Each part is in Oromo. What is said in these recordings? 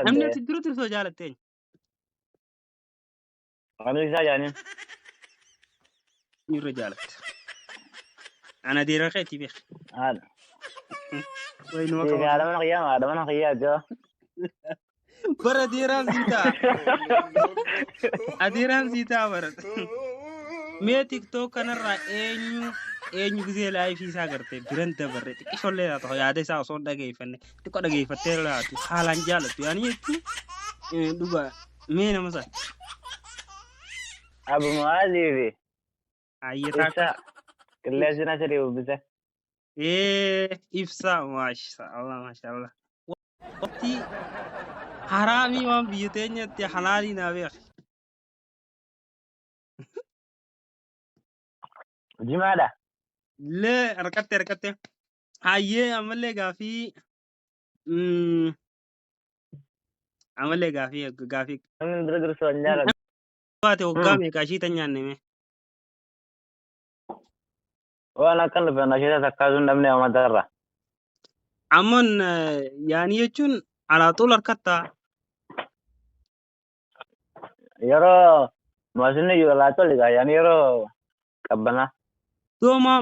namni ati dura tursoo jaalatte Anu isa jaanin. irra jaalatte. Ana deeraa keetii beek. Haadha. Wayinuma Siif qaban. haadha mana kiyyaa joo. Bara deeraan sii ta'a. Adeeraan sii ta'a bara. Mee TikTok kanarraa eenyu gisee laayifii isaa agartee biran dabarre xiqqishollee haa ta'u yaada isaa osoo hin dhageeffanne xiqqoo dhageeffattee laatu haalaan jaallattu yaani jechuun dhugaa mee nama sana. Abu Mu'aazii fi Ayyataa ibsa qilleensi na sadii uffise. ibsa maashaallah. Waqtii haraamii waan biyya teenyatti halaalii naa beek. Jimaadha. Lee harkatte. Hayyee ammallee gaafii Namni dura dursoo hin jaalatu. waate waggaa meeqa ishii tan nyaanne mee? Waan akkan dhufe nasheeta takkaasuu hin dhabne uummatarra. Ammoon yaani jechuun alaaxuul harkattaa. Yeroo maasinni iyyuu alaa toli yaani yeroo qabbanaa. Dooma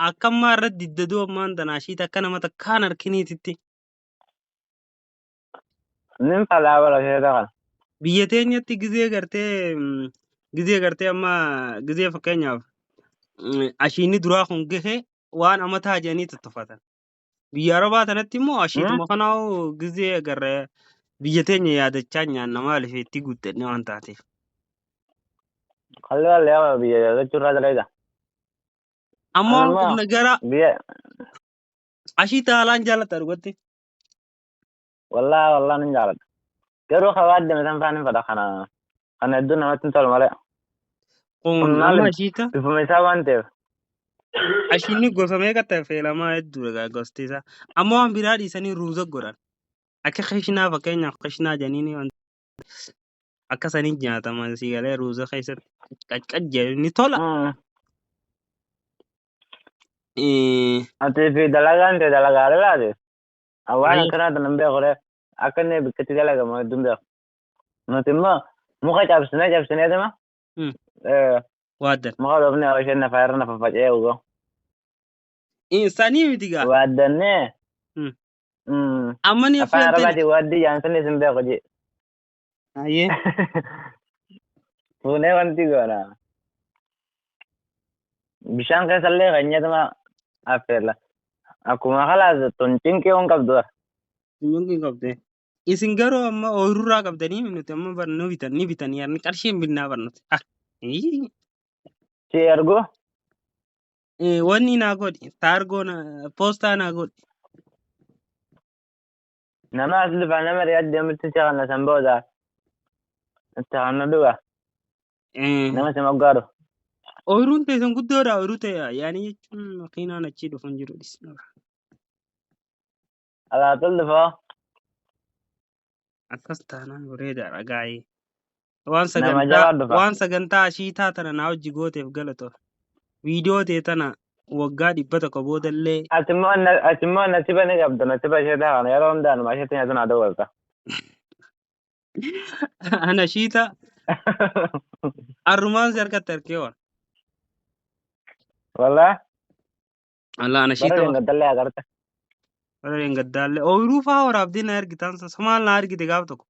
akkammaa irratti didda doomaan tanaa ishiit akka nama takkaan harkiniititti. Nin falaa bala sheeta kana. Biyya teenyatti gizee gartee amma gizee fakkeenyaaf ashiinni duraa kun gahee waan amataa jedhanii tottofatan. Biyya Arabaa tanatti immoo ashiituma kanaa gizee agarree biyya teenya yaadachaa nyaanna maaliif itti guuttannee waan taateef. Kalli wallee yaa biyya yaadachuu irraa dalaga. Ammoo gara Biyya ashiita haalaan jaallata dhugatti. wallaa nin jaalladha. Garuu kabaaddame san faan hin fedha kana hedduu namatti hin tolu malee. Kun amma ashiita. Bifuma isaa waan ta'eef. Ashiinni gosa meeqa ta'e feelamaa hedduudha gosti isaa. Amma waan biraa dhiisanii ruuza godhan. Akka qishinaa fakkeenyaaf qishinaa janiini waan akka sanii nyaataman siigalee ruuza keessatti qaccajjee ni tola. Ati fi dalagaan ta'e dalagaalee laate. Waan akkanaata nan beeku akka inni bikkatti dalagamu hedduun beeku. Nuti immoo muka cabsinee dima. Waaddan. Muka dhoofne isheen nafa irra nafa faca'ee ugo. Sanii miti gaa. Waaddannee. Amma ni Afaan Arabaati waaddii jaansanni isin beeku jee. Ayyee. Fuunee wanti goona. Bishaan keessallee kan nyaatama affeella. Akkuma kalaas tun cinqii waan qabdu. Cinqii qabdee. Isin garuu amma ooyirurraa qabdanii nuti amma barnoo ni bitan yaadni qarshiin binnaa barnooti. Si ergu? Wanni naa godhi taargoo poostaa naa godhi. Nama as dhufa nama riyaad deemutti si kana san booda. Itti kana dhuga. Nama si moggaaru. Ooyiruun teessan guddoodha ooyiruu ta'e yaani jechuun makiinaan achii dhufu hin jiru dhisnudha. Alaatul dhufoo. Akkas taanaan bareedaadha gaa'ee. Waan sagantaa ashiitaa tana naa hojii gooteef galatoo. Viidiyoo ta'e tana waggaa 100 boodallee. Atimmoo nasiba ni qabdu nasiba asheetaa kana yeroo hundaan asheetii nyaatu naa dabalta. Ana ashiita. Arrumaan si harkatti harkee waan. Walaa? Allah ana ashiita. Bara gaddalee agarte. Bara gaddalee. Ooyiruu fa'aa waraabdee na argitan samaal na argite gaaf tokko.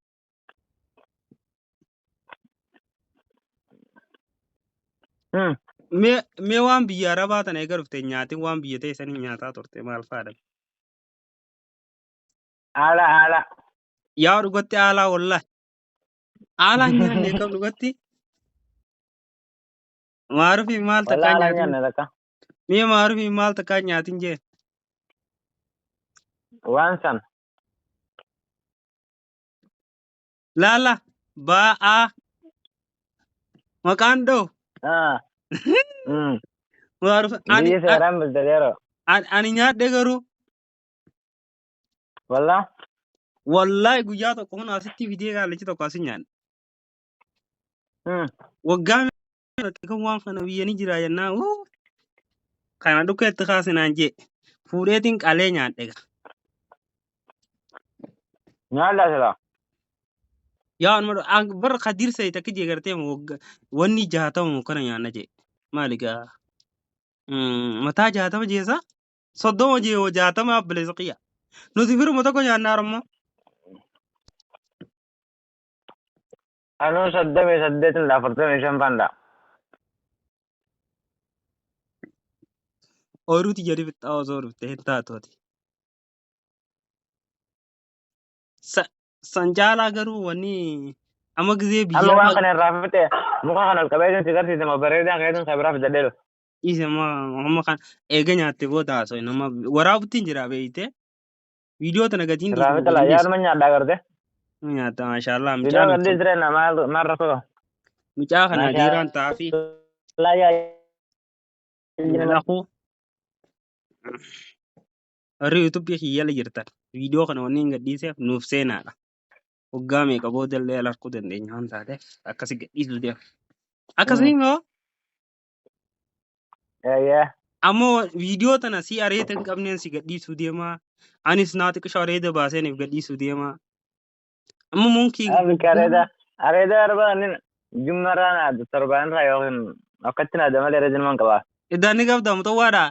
Mee waan biyya Arabaa tana eega dhufte nyaatiin waan biyya ta'e sanii nyaataa turte maal fa'aadha? Haala. Yaa dhugatti haalaa wallahi. Haalaan nyaanne kam dhugatti? Maarufi maal takkaa nyaatin? Mee maarufi maal takkaa nyaatin jee? Waan san. Laala ba'aa maqaan dhoo. Ani nyaadhe garuu. Walaa? Wallahi guyyaa tokko kun asitti fidee gaalachi tokko asin nyaanne. Waggaa kan waan kana biyyanii jira jennaan kana dhuka itti kaasinaan jee fuudheetiin qalee nyaadhe. Nyaadhaa silaa? يا أنا بر خدير سيتا كجي غرتي وني جهاتا مكنا يا نجي مالك متى جهاتا جيسا صدو جي وجهاتا ما بلزقيا نذكر متى كنا نارما أنا سديت لا فرتني شنفان أوروتي جري بت أوزور بتهتا توتي سنجالا غرو وني أما كذي أما بيا وان كان رافته مخا كان الكبايد سيجارتي تما بريدا كايدن خبرة في جديد إذا ما كان إيجا تبغى تاسو إنما ورابطين جرا بيته فيديو تناقتين دي رافته لا تناقتين يار من يادا करते nyata mashallah video mchana गड्डी रे ना मार रखो mchaka na diran tafi माशाल्लाह या yala ko ari youtube ya yala jirta video kana wani ngadi se nuf sena da ugame ka bodel le lar kuden de nyan ta de akasi gadi su de akasi ngo या amo video tana si are tan kamnen si gadi su de ma anis na ta ka shore de ba se ne gadi su de ma amo munki अभी क्या रहता यार बा निन जुम्मरा ना तरबान रहा योगन अकच्चना दमले रजन मन कबा idan ni gabda mutawada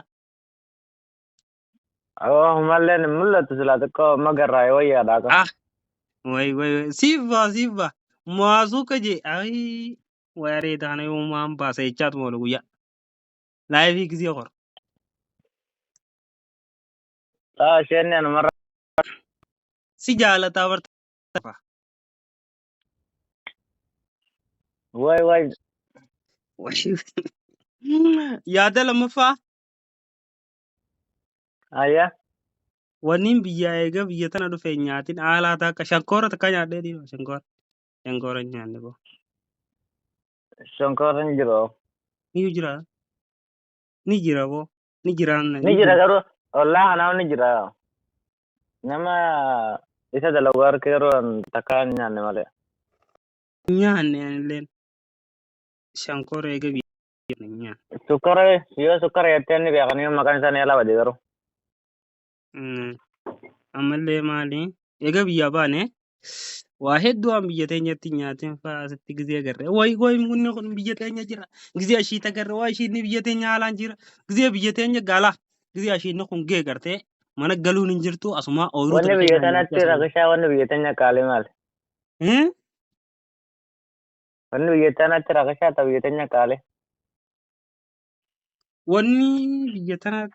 अहो हमारे ने मुल्ला तुझला तो को मगर रहा है वही याद आका ah wai siva masu kaje ai ware da na yau ma ba sai chat mo luya live gizi khor शेर ने मर si jala ta bar ta वही ya da lamma fa आया wanin biya ga biya tana do fe nyatin ala ta ka shankora ta kanya de di shankora nyande bo Shankar निजरो ni jira bo ni jiran na ni निजरा करो और ला ना निजरा नमा इसे दलवार करो तकान जाने वाले nyanne len shankora ga biya nya सुकर यो सुकर येते नहीं बेगनी मकान से नहीं लावा दे करो amalle mali ega biya bane واحد دوام بيجتين يتين فاستي غزي غره واي من نكون بيجتين جرا غزي اشي تغره واي شي ني بيجتين على جرا غزي بيجتين غالا غزي اشي نكون غي غرتي من غلو نجرتو اسما اورو वन تكين बियतना तेरा कशा वन बियतना काले माल هم वन बियतना तेरा कशा तब बियतना काले وني بيجتنا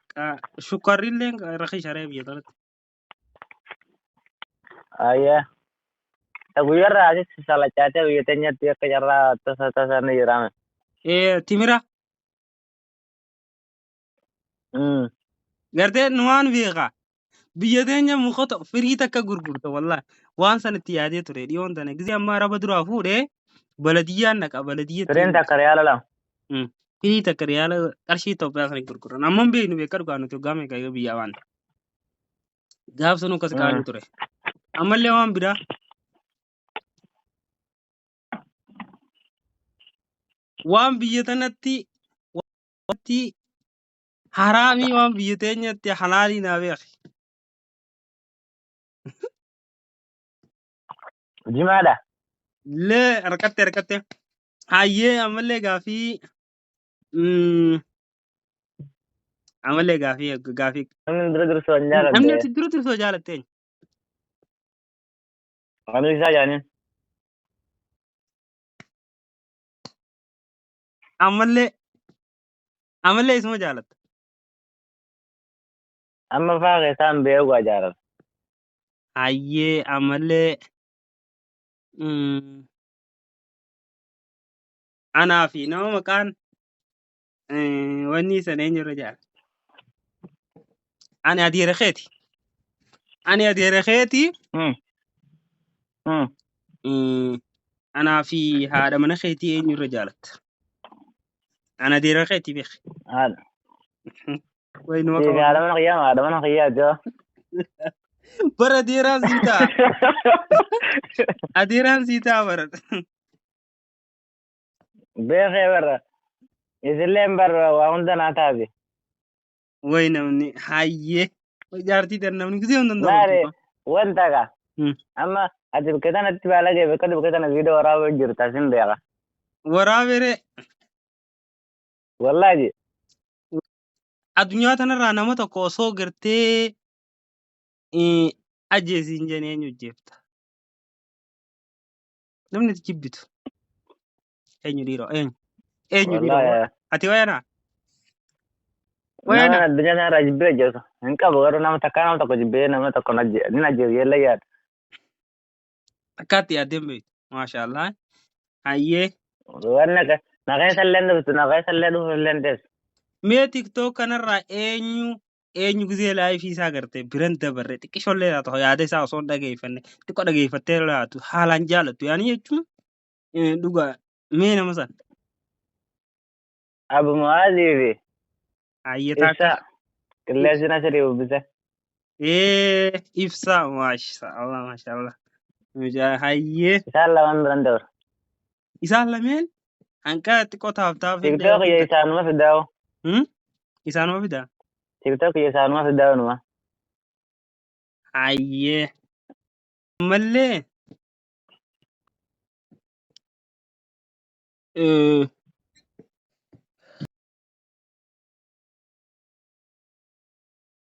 شكرين لين رخي شري بيجتنا आया तब यार आज साला चाचा बियतना ते कजरा तसा तसा नहीं रहा ايه تيمرا غرتي نوان فيغا بيجتين مخطط فريتا كغرغرتا والله وان سنتي عادي تري ديون تاني غزي اما ربا درا فوده بلديه نك بلديه ट्रेन था करे आला Ini takariala arshi to pa kan kurkuran amman be no be kar ganu to game kay biya wan gaf sunu kas kaali ture amalle wan bida wan biya tanatti wati harami wan biya tenyatti halali na be akhi जिमादा le rakatte haye amalle gafi amalle gafi हम इधर से अंजार amne दे tidru so jalatte हम इसा जाने amalle ismo jalat हम फागे साम बेहुआ जा रहा haye amalle أنا في نوم مكان وني سنين رجال أنا أدير خيتي أنا في هذا من خيتي إني رجالت أنا أدير خيتي بيخ هذا وين ये وقع هذا من خيام जो برا ديران زيتا أديران زيتا برا بخير इसलिए पर वाउंड ना था अभी وين مني هاي جارتي ترنمني كذي وندن ना रे वन था का amma ati buketana tibala ge bekadi buketana video warawe jirta sin beya waraabere wallahi addunyaa tanarraa nama tokko osoo gartee ajjeesiin jenee eenyu jeefta. Namni ati jibbitu eenyu dhiiroo eenyu dhiiroo wallahi ati wayanaa nama na dunya na rajibbe jeso enka bogaro nama takana to ko jibbe nama to kono je nina je yella ya akkaatti yaaddeen beektu maashaallah hayyee wanna ka na kai sallen du na kai sallen du lendes mee tiktoo kanarraa eenyu gizee laayifii isaa gartee biran dabarre xiqqishollee haa ta'u yaada isaa osoo hin dhageeffanne xiqqoo dhageeffattee laatu haalaan jaalattu yaani jechuun dhugaa mee nama sana abu muazi fi hayyee taakka isa killesina sari ubisa ibsa maashaallah hayyee isa lawan brandor isaan lameen hanqaa xiqqoo taaftaaf tiktok ye isa numa fidaw isaanuma fidaa tiktok ye isa numa fidaw numa hayyee mallee